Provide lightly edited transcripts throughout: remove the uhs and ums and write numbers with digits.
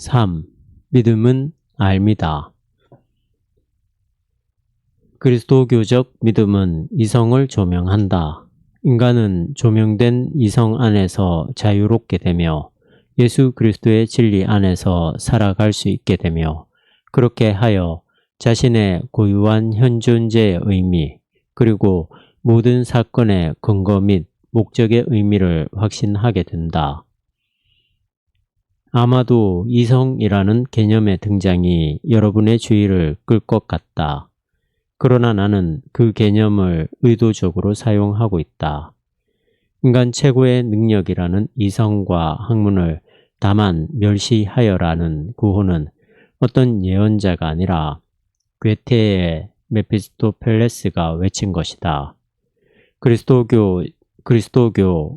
3. 믿음은 알미다. 그리스도교적 믿음은 이성을 조명한다. 인간은 조명된 이성 안에서 자유롭게 되며 예수 그리스도의 진리 안에서 살아갈 수 있게 되며 그렇게 하여 자신의 고유한 현존재의 의미 그리고 모든 사건의 근거 및 목적의 의미를 확신하게 된다. 아마도 이성이라는 개념의 등장이 여러분의 주의를 끌 것 같다. 그러나 나는 그 개념을 의도적으로 사용하고 있다. 인간 최고의 능력이라는 이성과 학문을 다만 멸시하여라는 구호는 어떤 예언자가 아니라 괴테의 메피스토펠레스가 외친 것이다. 그리스도교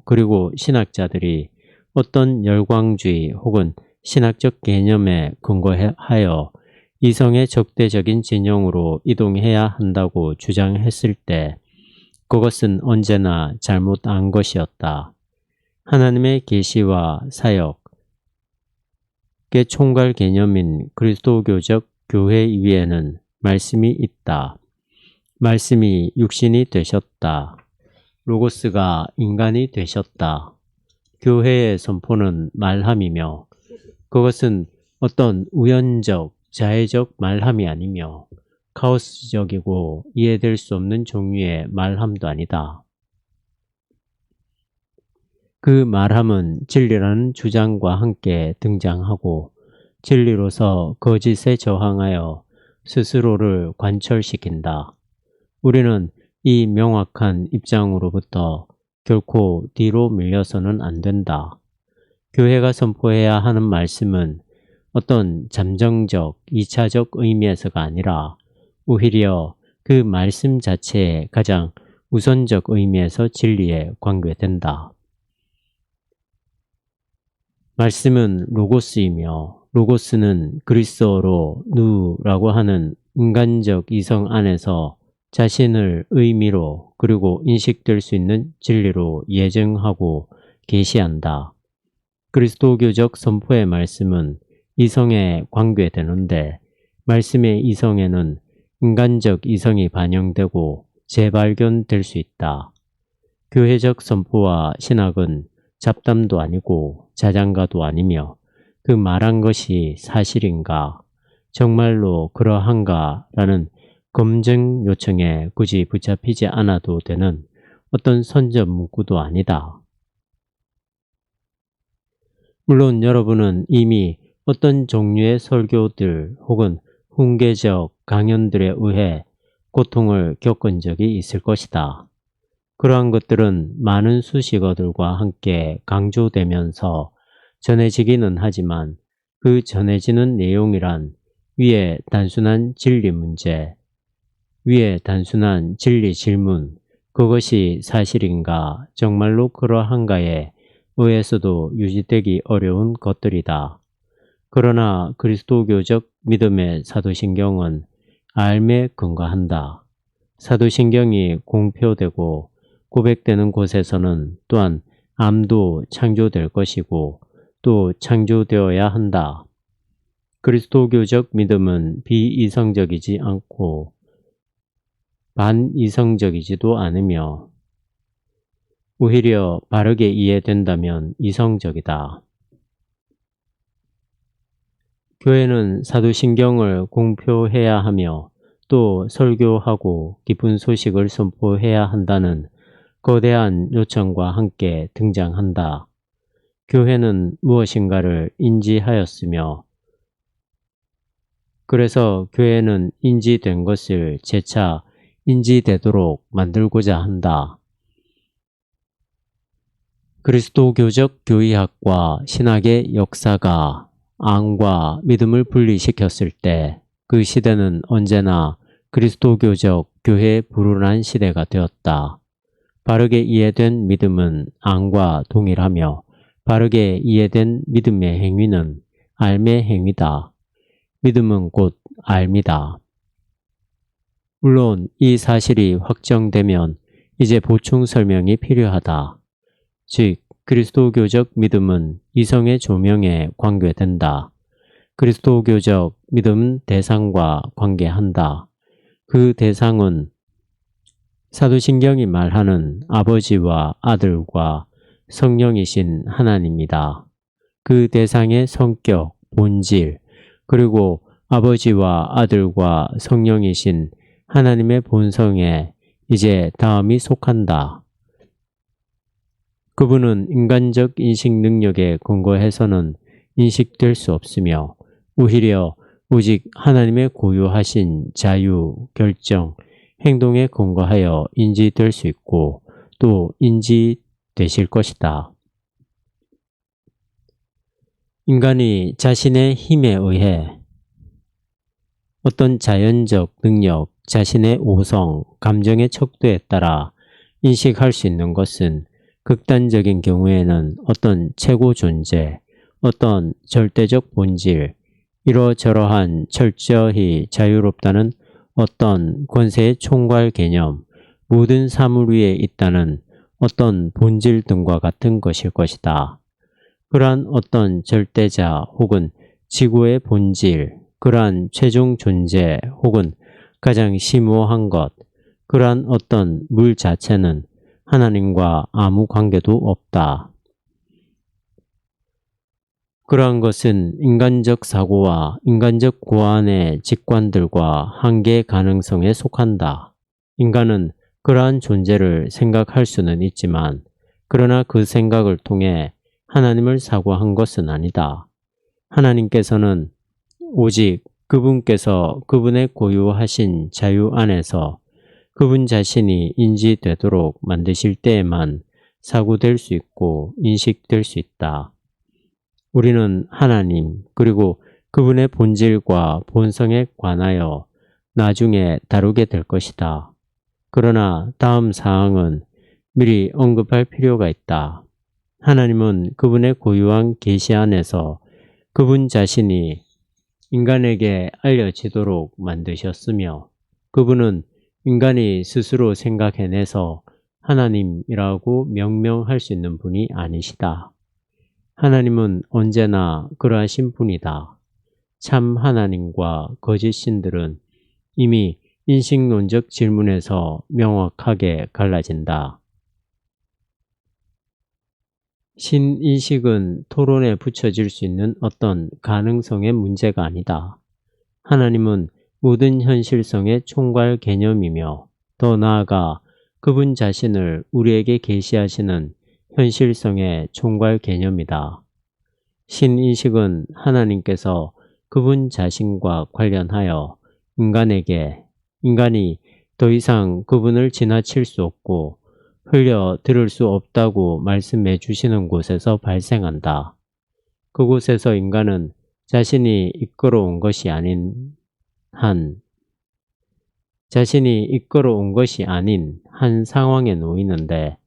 그리고 신학자들이 어떤 열광주의 혹은 신학적 개념에 근거하여 이성의 적대적인 진영으로 이동해야 한다고 주장했을 때 그것은 언제나 잘못한 것이었다. 하나님의 계시와 사역의 총괄 개념인 그리스도교적 교회 위에는 말씀이 있다. 말씀이 육신이 되셨다. 로고스가 인간이 되셨다. 교회의 선포는 말함이며 그것은 어떤 우연적, 자해적 말함이 아니며 카오스적이고 이해될 수 없는 종류의 말함도 아니다. 그 말함은 진리라는 주장과 함께 등장하고 진리로서 거짓에 저항하여 스스로를 관철시킨다. 우리는 이 명확한 입장으로부터 결코 뒤로 밀려서는 안 된다. 교회가 선포해야 하는 말씀은 어떤 잠정적, 2차적 의미에서가 아니라 오히려 그 말씀 자체의 가장 우선적 의미에서 진리에 관계된다. 말씀은 로고스이며 로고스는 그리스어로 누라고 하는 인간적 이성 안에서 자신을 의미로 그리고 인식될 수 있는 진리로 예증하고 계시한다. 그리스도교적 선포의 말씀은 이성에 관계되는데 말씀의 이성에는 인간적 이성이 반영되고 재발견될 수 있다. 교회적 선포와 신학은 잡담도 아니고 자장가도 아니며 그 말한 것이 사실인가, 정말로 그러한가 라는 검증 요청에 굳이 붙잡히지 않아도 되는 어떤 선전 문구도 아니다. 물론 여러분은 이미 어떤 종류의 설교들 혹은 훈계적 강연들에 의해 고통을 겪은 적이 있을 것이다. 그러한 것들은 많은 수식어들과 함께 강조되면서 전해지기는 하지만 그 전해지는 내용이란 위에 단순한 진리 문제, 위에 단순한 진리 질문, 그것이 사실인가, 정말로 그러한가에 의해서도 유지되기 어려운 것들이다. 그러나 그리스도교적 믿음의 사도신경은 알매 근거한다. 사도신경이 공표되고 고백되는 곳에서는 또한 암도 창조될 것이고 또 창조되어야 한다. 그리스도교적 믿음은 비이성적이지 않고 반이성적이지도 않으며 오히려 바르게 이해된다면 이성적이다. 교회는 사도신경을 공표해야 하며 또 설교하고 기쁜 소식을 선포해야 한다는 거대한 요청과 함께 등장한다. 교회는 무엇인가를 인지하였으며 그래서 교회는 인지된 것을 재차 인지되도록 만들고자 한다. 그리스도교적 교의학과 신학의 역사가 앙과 믿음을 분리시켰을 때 그 시대는 언제나 그리스도교적 교회의 불운한 시대가 되었다. 바르게 이해된 믿음은 앙과 동일하며 바르게 이해된 믿음의 행위는 알의 행위다. 믿음은 곧 알미다. 물론 이 사실이 확정되면 이제 보충 설명이 필요하다. 즉 그리스도교적 믿음은 이성의 조명에 관계된다. 그리스도교적 믿음 대상과 관계한다. 그 대상은 사도신경이 말하는 아버지와 아들과 성령이신 하나님이다. 그 대상의 성격, 본질, 그리고 아버지와 아들과 성령이신 하나님의 본성에 이제 다음이 속한다. 그분은 인간적 인식 능력에 근거해서는 인식될 수 없으며 오히려 오직 하나님의 고유하신 자유, 결정, 행동에 근거하여 인지될 수 있고 또 인지되실 것이다. 인간이 자신의 힘에 의해 어떤 자연적 능력, 자신의 오성, 감정의 척도에 따라 인식할 수 있는 것은 극단적인 경우에는 어떤 최고 존재, 어떤 절대적 본질, 이러저러한 철저히 자유롭다는 어떤 권세의 총괄 개념, 모든 사물 위에 있다는 어떤 본질 등과 같은 것일 것이다. 그러한 어떤 절대자 혹은 지구의 본질, 그러한 최종 존재 혹은 가장 심오한 것, 그러한 어떤 물 자체는 하나님과 아무 관계도 없다. 그러한 것은 인간적 사고와 인간적 고안의 직관들과 한계의 가능성에 속한다. 인간은 그러한 존재를 생각할 수는 있지만 그러나 그 생각을 통해 하나님을 사고한 것은 아니다. 하나님께서는 오직 그분께서 그분의 고유하신 자유 안에서 그분 자신이 인지되도록 만드실 때에만 사고될 수 있고 인식될 수 있다. 우리는 하나님 그리고 그분의 본질과 본성에 관하여 나중에 다루게 될 것이다. 그러나 다음 사항은 미리 언급할 필요가 있다. 하나님은 그분의 고유한 계시 안에서 그분 자신이 인간에게 알려지도록 만드셨으며 그분은 인간이 스스로 생각해내서 하나님이라고 명명할 수 있는 분이 아니시다. 하나님은 언제나 그러하신 분이다. 참 하나님과 거짓 신들은 이미 인식론적 질문에서 명확하게 갈라진다. 신인식은 토론에 붙여질 수 있는 어떤 가능성의 문제가 아니다. 하나님은 모든 현실성의 총괄 개념이며 더 나아가 그분 자신을 우리에게 계시하시는 현실성의 총괄 개념이다. 신인식은 하나님께서 그분 자신과 관련하여 인간이 더 이상 그분을 지나칠 수 없고 흘려 들을 수 없다고 말씀해 주시는 곳에서 발생한다. 그곳에서 인간은 자신이 이끌어온 것이 아닌 한 상황에 놓이는데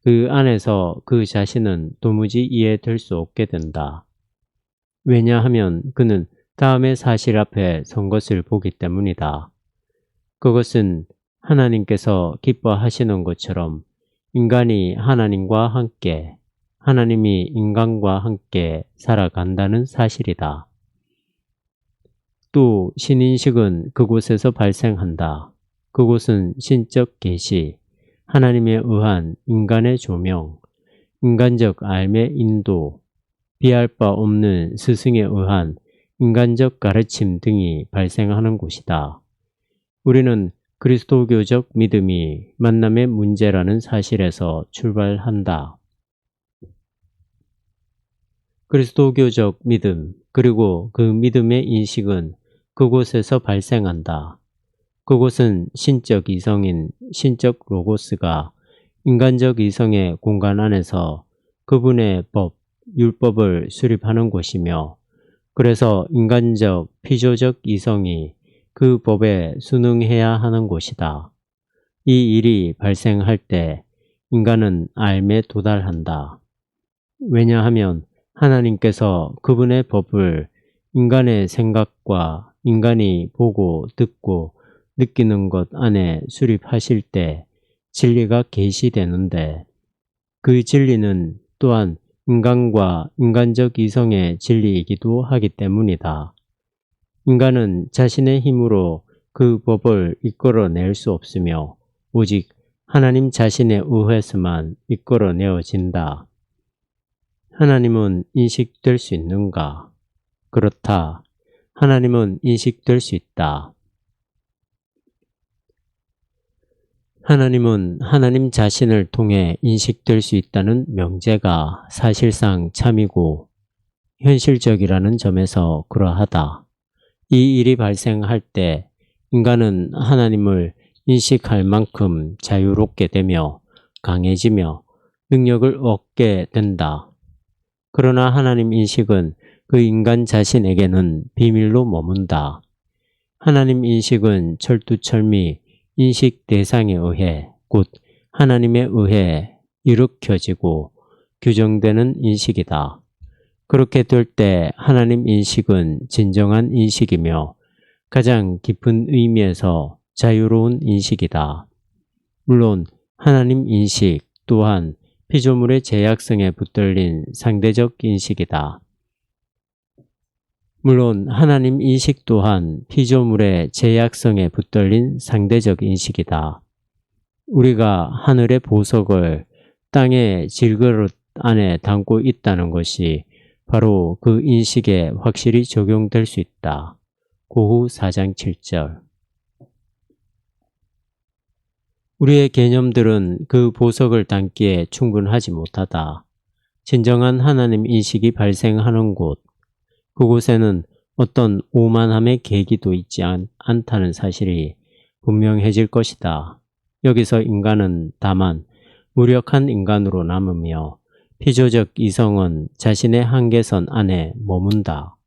그 안에서 그 자신은 도무지 이해될 수 없게 된다. 왜냐하면 그는 다음의 사실 앞에 선 것을 보기 때문이다. 그것은 하나님께서 기뻐하시는 것처럼 인간이 하나님과 함께, 하나님이 인간과 함께 살아간다는 사실이다. 또 신인식은 그곳에서 발생한다. 그곳은 신적 계시, 하나님에 의한 인간의 조명, 인간적 삶의 인도, 비할 바 없는 스승에 의한 인간적 가르침 등이 발생하는 곳이다. 우리는 그리스도교적 믿음이 만남의 문제라는 사실에서 출발한다. 그리스도교적 믿음 그리고 그 믿음의 인식은 그곳에서 발생한다. 그곳은 신적 이성인 신적 로고스가 인간적 이성의 공간 안에서 그분의 법, 율법을 수립하는 곳이며 그래서 인간적 피조적 이성이 그 법에 순응해야 하는 곳이다. 이 일이 발생할 때 인간은 삶에 도달한다. 왜냐하면 하나님께서 그분의 법을 인간의 생각과 인간이 보고 듣고 느끼는 것 안에 수립하실 때 진리가 계시되는데 그 진리는 또한 인간과 인간적 이성의 진리이기도 하기 때문이다. 인간은 자신의 힘으로 그 법을 이끌어낼 수 없으며 오직 하나님 자신의 의해서만 이끌어내어진다. 하나님은 인식될 수 있는가? 그렇다. 하나님은 인식될 수 있다. 하나님은 하나님 자신을 통해 인식될 수 있다는 명제가 사실상 참이고 현실적이라는 점에서 그러하다. 이 일이 발생할 때 인간은 하나님을 인식할 만큼 자유롭게 되며 강해지며 능력을 얻게 된다. 그러나 하나님 인식은 그 인간 자신에게는 비밀로 머문다. 하나님 인식은 철두철미 인식 대상에 의해 곧 하나님에 의해 일으켜지고 규정되는 인식이다. 그렇게 될 때 하나님 인식은 진정한 인식이며 가장 깊은 의미에서 자유로운 인식이다. 물론 하나님 인식 또한 피조물의 제약성에 붙들린 상대적 인식이다. 물론 하나님 인식 또한 피조물의 제약성에 붙들린 상대적 인식이다. 우리가 하늘의 보석을 땅의 질그릇 안에 담고 있다는 것이 바로 그 인식에 확실히 적용될 수 있다. 고후 4장 7절. 우리의 개념들은 그 보석을 담기에 충분하지 못하다. 진정한 하나님 인식이 발생하는 곳, 그곳에는 어떤 오만함의 계기도 있지 않다는 사실이 분명해질 것이다. 여기서 인간은 다만 무력한 인간으로 남으며 피조적 이성은 자신의 한계선 안에 머문다.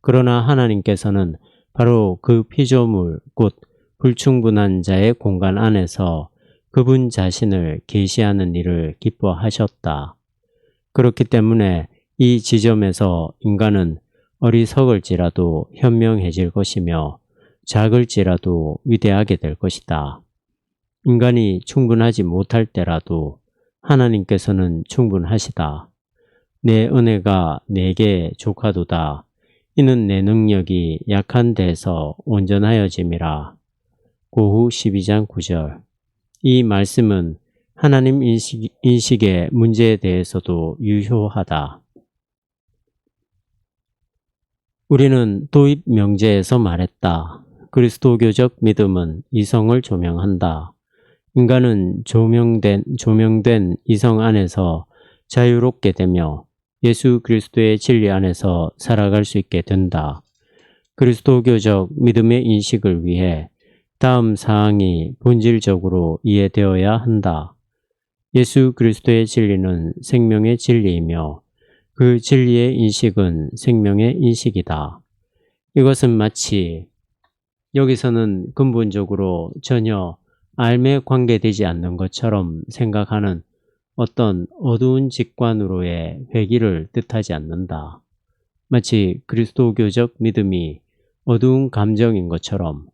그러나 하나님께서는 바로 그 피조물 곧 불충분한 자의 공간 안에서 그분 자신을 계시하는 일을 기뻐하셨다. 그렇기 때문에 이 지점에서 인간은 어리석을지라도 현명해질 것이며 작을지라도 위대하게 될 것이다. 인간이 충분하지 못할 때라도 하나님께서는 충분하시다. 내 은혜가 내게 족하도다. 이는 내 능력이 약한 데서 온전하여짐이라. 고후 12장 9절. 이 말씀은 하나님 인식의 문제에 대해서도 유효하다. 우리는 도입 명제에서 말했다. 그리스도교적 믿음은 이성을 조명한다. 인간은 조명된 이성 안에서 자유롭게 되며 예수 그리스도의 진리 안에서 살아갈 수 있게 된다. 그리스도교적 믿음의 인식을 위해 다음 사항이 본질적으로 이해되어야 한다. 예수 그리스도의 진리는 생명의 진리이며 그 진리의 인식은 생명의 인식이다. 이것은 마치 여기서는 근본적으로 전혀 삶에 관계되지 않는 것처럼 생각하는 어떤 어두운 직관으로의 회귀를 뜻하지 않는다. 마치 그리스도교적 믿음이 어두운 감정인 것처럼,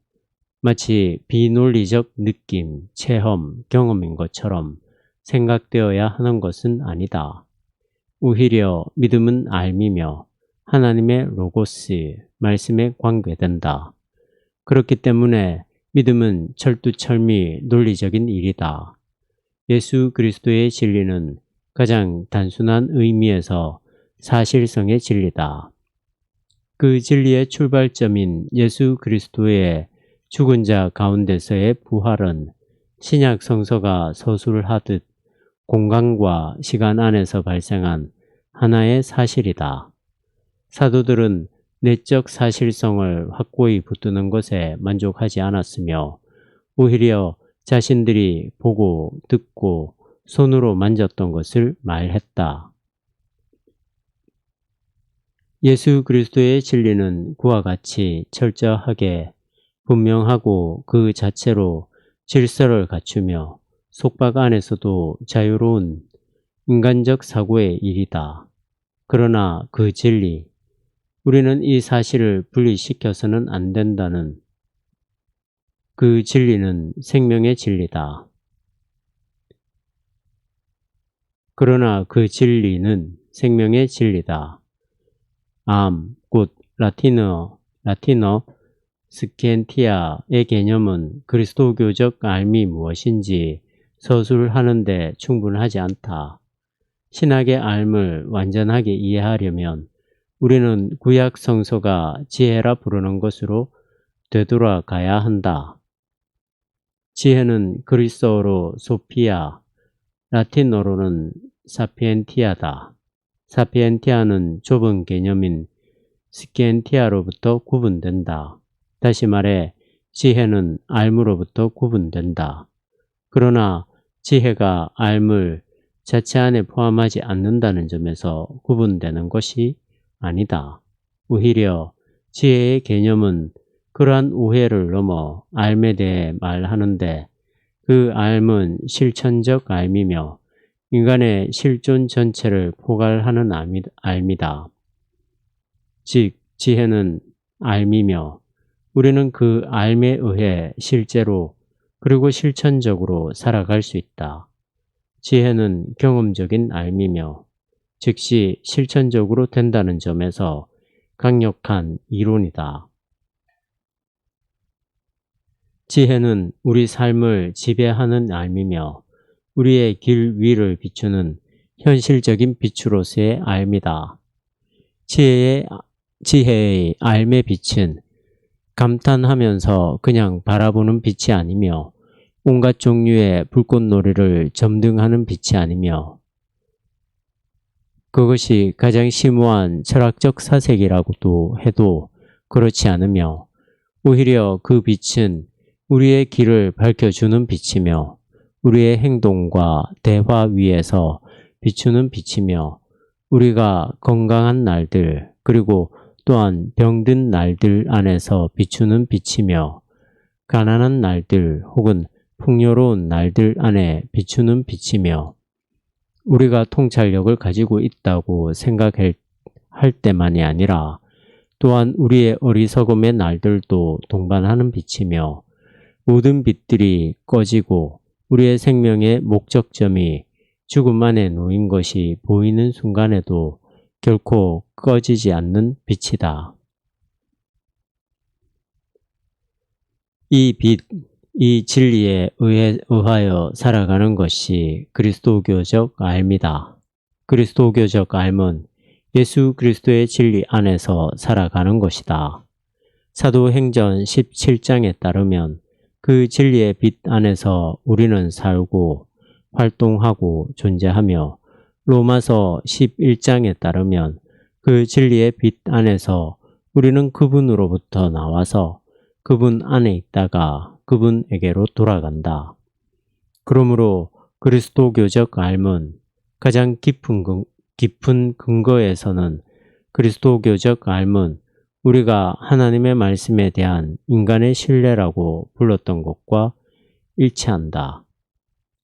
마치 비논리적 느낌, 체험, 경험인 것처럼 생각되어야 하는 것은 아니다. 오히려 믿음은 알미며 하나님의 로고스, 말씀에 관계된다. 그렇기 때문에 믿음은 철두철미 논리적인 일이다. 예수 그리스도의 진리는 가장 단순한 의미에서 사실성의 진리다. 그 진리의 출발점인 예수 그리스도의 죽은 자 가운데서의 부활은 신약 성서가 서술하듯 공간과 시간 안에서 발생한 하나의 사실이다. 사도들은 내적 사실성을 확고히 붙드는 것에 만족하지 않았으며 오히려 자신들이 보고 듣고 손으로 만졌던 것을 말했다. 예수 그리스도의 진리는 그와 같이 철저하게 분명하고 그 자체로 질서를 갖추며 속박 안에서도 자유로운 인간적 사고의 일이다. 그러나 그 진리, 우리는 이 사실을 분리시켜서는 안 된다는 그 진리는 생명의 진리다. 그러나 그 진리는 생명의 진리다. 곧 라틴어 라틴어 스키엔티아의 개념은 그리스도교적 알미 무엇인지 서술하는데 충분하지 않다. 신학의 알을 완전하게 이해하려면 우리는 구약 성서가 지혜라 부르는 것으로 되돌아가야 한다. 지혜는 그리스어로 소피아, 라틴어로는 사피엔티아다. 사피엔티아는 좁은 개념인 스키엔티아로부터 구분된다. 다시 말해 지혜는 알무로부터 구분된다. 그러나 지혜가 알물 자체 안에 포함하지 않는다는 점에서 구분되는 것이 아니다. 오히려 지혜의 개념은 그러한 오해를 넘어 알에 대해 말하는데 그 알은 실천적 알미며 인간의 실존 전체를 포괄하는 알미다. 즉 지혜는 알미며 우리는 그 알에 의해 실제로 그리고 실천적으로 살아갈 수 있다. 지혜는 경험적인 알미며 즉시 실천적으로 된다는 점에서 강력한 이론이다. 지혜는 우리 삶을 지배하는 알미며 우리의 길 위를 비추는 현실적인 빛으로서의 알미다. 지혜의 알의 빛은 감탄하면서 그냥 바라보는 빛이 아니며 온갖 종류의 불꽃놀이를 점등하는 빛이 아니며 그것이 가장 심오한 철학적 사색이라고도 해도 그렇지 않으며 오히려 그 빛은 우리의 길을 밝혀주는 빛이며 우리의 행동과 대화 위에서 비추는 빛이며 우리가 건강한 날들 그리고 또한 병든 날들 안에서 비추는 빛이며 가난한 날들 혹은 풍요로운 날들 안에 비추는 빛이며 우리가 통찰력을 가지고 있다고 생각할 때만이 아니라 또한 우리의 어리석음의 날들도 동반하는 빛이며 모든 빛들이 꺼지고 우리의 생명의 목적점이 죽음 안에 놓인 것이 보이는 순간에도 결코 꺼지지 않는 빛이다. 이 빛, 이 진리에 의하여 살아가는 것이 그리스도교적 알미다. 그리스도교적 알은 예수 그리스도의 진리 안에서 살아가는 것이다. 사도행전 17장에 따르면 그 진리의 빛 안에서 우리는 살고 활동하고 존재하며 로마서 11장에 따르면 그 진리의 빛 안에서 우리는 그분으로부터 나와서 그분 안에 있다가 그분에게로 돌아간다. 그러므로 그리스도교적 알은 가장 깊은 근거에서는 그리스도교적 알은 우리가 하나님의 말씀에 대한 인간의 신뢰라고 불렀던 것과 일치한다.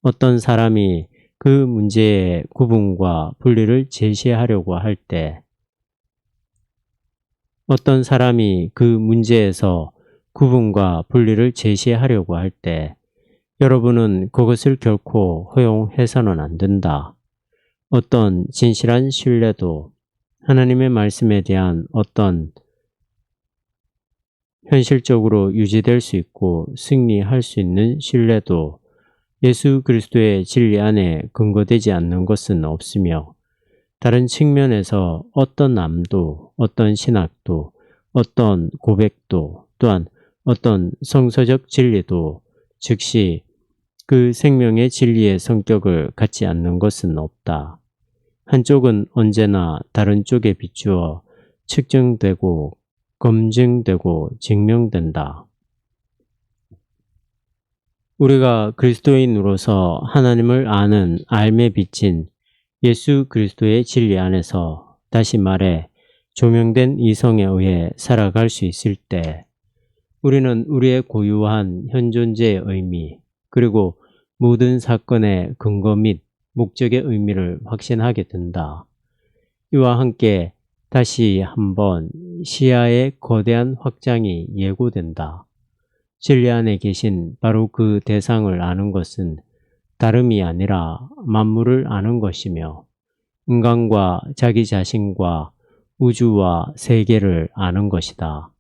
어떤 사람이 그 문제의 구분과 분리를 제시하려고 할 때, 어떤 사람이 그 문제에서 구분과 분리를 제시하려고 할 때, 여러분은 그것을 결코 허용해서는 안 된다. 어떤 진실한 신뢰도 하나님의 말씀에 대한 어떤 현실적으로 유지될 수 있고 승리할 수 있는 신뢰도 예수 그리스도의 진리 안에 근거되지 않는 것은 없으며 다른 측면에서 어떤 암도 어떤 신학도 어떤 고백도 또한 어떤 성서적 진리도 즉시 그 생명의 진리의 성격을 갖지 않는 것은 없다. 한쪽은 언제나 다른 쪽에 비추어 측정되고 검증되고 증명된다. 우리가 그리스도인으로서 하나님을 아는 알매 비친 예수 그리스도의 진리 안에서 다시 말해 조명된 이성에 의해 살아갈 수 있을 때 우리는 우리의 고유한 현존재의 의미 그리고 모든 사건의 근거 및 목적의 의미를 확신하게 된다. 이와 함께 다시 한번 시야의 거대한 확장이 예고된다. 진리 안에 계신 바로 그 대상을 아는 것은 다름이 아니라 만물을 아는 것이며 인간과 자기 자신과 우주와 세계를 아는 것이다.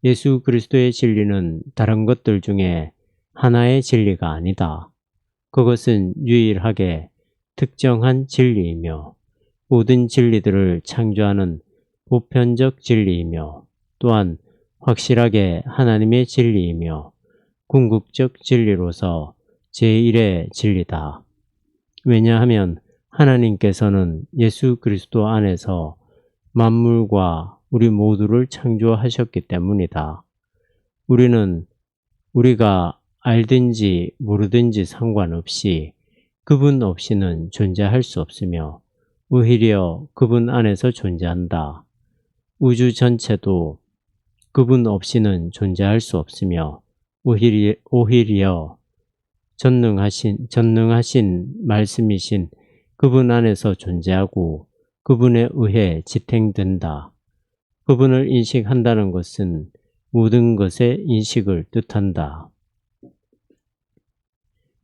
예수 그리스도의 진리는 다른 것들 중에 하나의 진리가 아니다. 그것은 유일하게 특정한 진리이며 모든 진리들을 창조하는 보편적 진리이며 또한 확실하게 하나님의 진리이며 궁극적 진리로서 제1의 진리다. 왜냐하면 하나님께서는 예수 그리스도 안에서 만물과 우리 모두를 창조하셨기 때문이다. 우리가 알든지 모르든지 상관없이 그분 없이는 존재할 수 없으며 오히려 그분 안에서 존재한다. 우주 전체도 그분 없이는 존재할 수 없으며 오히려 전능하신 말씀이신 그분 안에서 존재하고 그분에 의해 지탱된다. 그분을 인식한다는 것은 모든 것의 인식을 뜻한다.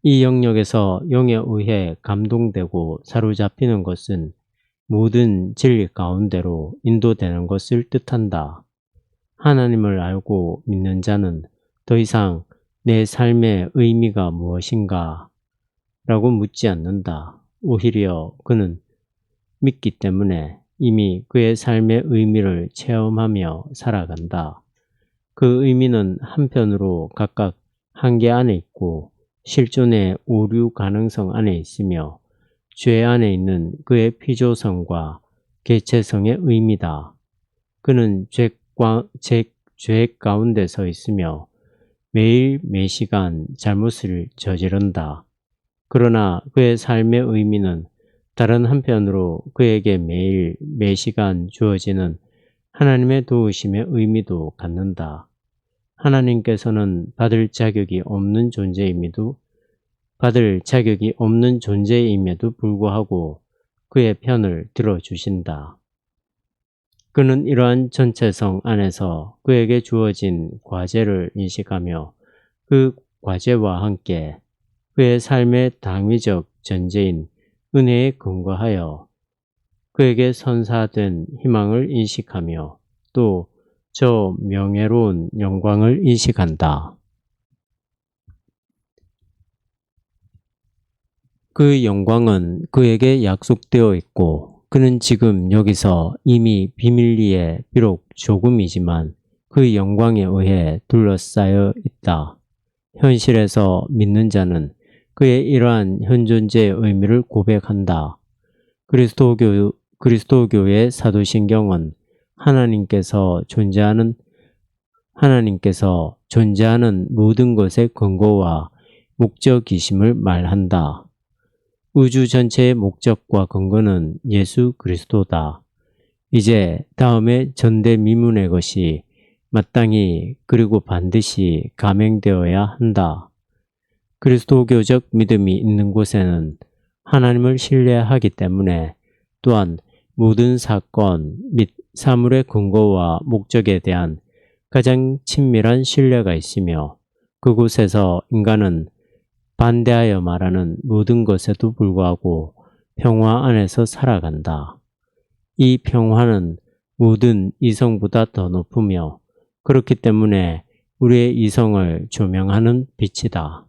이 영역에서 영에 의해 감동되고 사로잡히는 것은 모든 진리 가운데로 인도되는 것을 뜻한다. 하나님을 알고 믿는 자는 더 이상 내 삶의 의미가 무엇인가? 라고 묻지 않는다. 오히려 그는 믿기 때문에 이미 그의 삶의 의미를 체험하며 살아간다. 그 의미는 한편으로 각각 한계 안에 있고 실존의 오류 가능성 안에 있으며 죄 안에 있는 그의 피조성과 개체성의 의미다. 그는 죄 가운데 서 있으며 매일 매시간 잘못을 저지른다. 그러나 그의 삶의 의미는 다른 한편으로 그에게 매일 매시간 주어지는 하나님의 도우심의 의미도 갖는다. 하나님께서는 받을 자격이 없는 존재임에도 불구하고 그의 편을 들어주신다. 그는 이러한 전체성 안에서 그에게 주어진 과제를 인식하며 그 과제와 함께 그의 삶의 당위적 전제인 은혜에 근거하여 그에게 선사된 희망을 인식하며 또 저 명예로운 영광을 인식한다. 그 영광은 그에게 약속되어 있고 그는 지금 여기서 이미 비밀리에 비록 조금이지만 그 영광에 의해 둘러싸여 있다. 현실에서 믿는 자는 그의 이러한 현존재의 의미를 고백한다. 그리스도교의 사도신경은 하나님께서 존재하는 모든 것의 근거와 목적이심을 말한다. 우주 전체의 목적과 근거는 예수 그리스도다. 이제 다음에 전대미문의 것이 마땅히 그리고 반드시 감행되어야 한다. 그리스도교적 믿음이 있는 곳에는 하나님을 신뢰하기 때문에 또한 모든 사건 및 사물의 근거와 목적에 대한 가장 친밀한 신뢰가 있으며 그곳에서 인간은 반대하여 말하는 모든 것에도 불구하고 평화 안에서 살아간다. 이 평화는 모든 이성보다 더 높으며 그렇기 때문에 우리의 이성을 조명하는 빛이다.